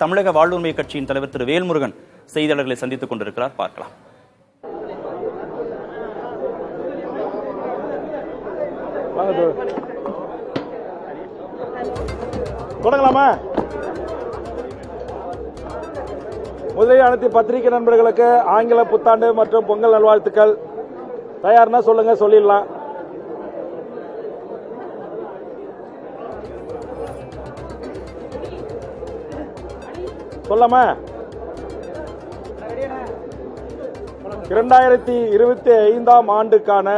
தமிழக வாழ்வுரிமை கட்சியின் தலைவர் திரு வேல்முருகன் செய்தியாளர்களை சந்தித்துக் கொண்டிருக்கிறார். பார்க்கலாம். தொடங்கலாமா? முதலில் அனைத்து பத்திரிகை நண்பர்களுக்கு ஆங்கில புத்தாண்டு மற்றும் பொங்கல் நல்வாழ்த்துக்கள். தயார்னா சொல்லுங்க, சொல்லிடலாம். சொல்லாமா? 2025ஆம் ஆண்டுக்கான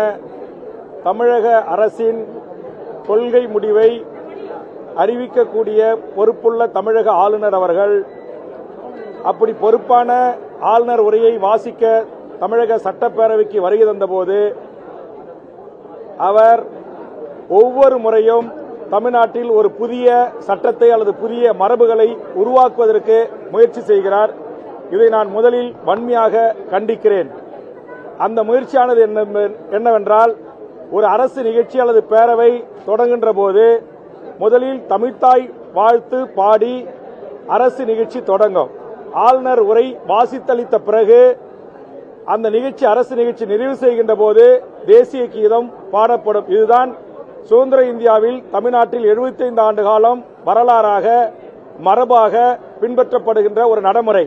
தமிழக அரசின் கொள்கை முடிவை அறிவிக்கக்கூடிய பொறுப்புள்ள தமிழக ஆளுநர் அவர்கள் அப்படி பொறுப்பான ஆளுநர் உரையை வாசிக்க தமிழக சட்டப்பேரவைக்கு வருகை தந்தபோது அவர் ஒவ்வொரு முறையும் தமிழ்நாட்டில் ஒரு புதிய சட்டத்தை அல்லது புதிய மரபுகளை உருவாக்குவதற்கு முயற்சி செய்கிறார். இதை நான் முதலில் வன்மையாக கண்டிக்கிறேன். அந்த முயற்சியானது என்னவென்றால், ஒரு அரசு நிகழ்ச்சி அல்லது பேரவை தொடங்குகின்ற போது முதலில் தமிழ்த்தாய் வாழ்த்து பாடி அரசு நிகழ்ச்சி தொடங்கும். ஆளுநர் உரை வாசித்தளித்த பிறகு அந்த நிகழ்ச்சி அரசு நிகழ்ச்சி நிறைவு செய்கின்ற போது தேசிய கீதம் பாடப்படும். இதுதான் சுதந்திர இந்தியாவில் தமிழ்நாட்டில் 75 ஆண்டு காலம் வரலாறாக மரபாக பின்பற்றப்படுகின்ற ஒரு நடைமுறை.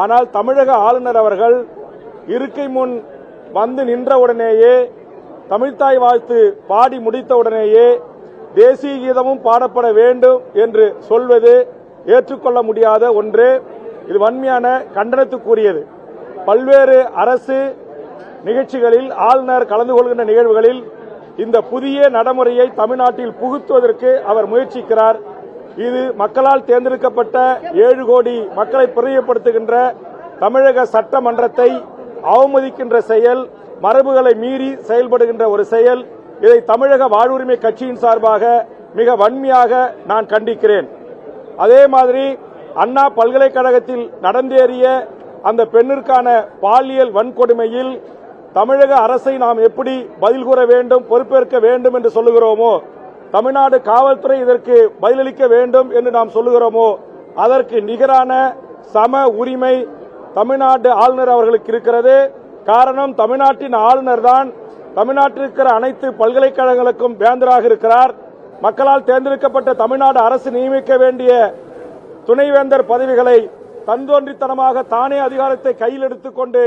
ஆனால் தமிழக ஆளுநர் அவர்கள் இருக்கை முன் வந்து நின்றவுடனேயே தமிழ்த்தாய் வாழ்த்து பாடி முடித்தவுடனேயே தேசிய கீதமும் பாடப்பட வேண்டும் என்று சொல்வது ஏற்றுக்கொள்ள முடியாத ஒன்று. இது வன்மையான கண்டனத்துக்குரியது. பல்வேறு அரசு நிகழ்ச்சிகளில் ஆளுநர் கலந்து கொள்கின்ற நிகழ்வுகளில் இந்த புதிய நடைமுறையை தமிழ்நாட்டில் புகுத்துவதற்கு அவர் முயற்சிக்கிறார். இது மக்களால் தேர்ந்தெடுக்கப்பட்ட 7 கோடி மக்களை பிரதிநிதித்துவப்படுத்துகின்ற தமிழக சட்டமன்றத்தை அவமதிக்கின்ற செயல், மரபுகளை மீறி செயல்படுகின்ற ஒரு செயல். இதை தமிழக வாழ்வுரிமை கட்சியின் சார்பாக மிக வன்மையாக நான் கண்டிக்கிறேன். அதே மாதிரி அண்ணா பல்கலைக்கழகத்தில் நடந்தேறிய அந்த பெண்ணிற்கான பாலியல் வன்கொடுமையில் தமிழக அரசை நாம் எப்படி பதில் கூற வேண்டும், பொறுப்பேற்க வேண்டும் என்று சொல்லுகிறோமோ, தமிழ்நாடு காவல்துறை இதற்கு பதிலளிக்க வேண்டும் என்று நாம் சொல்லுகிறோமோ, அதற்கு நிகரான சம உரிமை தமிழ்நாடு ஆளுநர் அவர்களுக்கு இருக்கிறது. காரணம், தமிழ்நாட்டின் ஆளுநர் தான் தமிழ்நாட்டில் இருக்கிற அனைத்து பல்கலைக்கழகங்களுக்கும் வேந்தராக இருக்கிறார். மக்களால் தேர்ந்தெடுக்கப்பட்ட தமிழ்நாடு அரசு நியமிக்க வேண்டிய துணைவேந்தர் பதவிகளை தன்தோன்றித்தனமாக தானே அதிகாரத்தை கையில் எடுத்துக் கொண்டு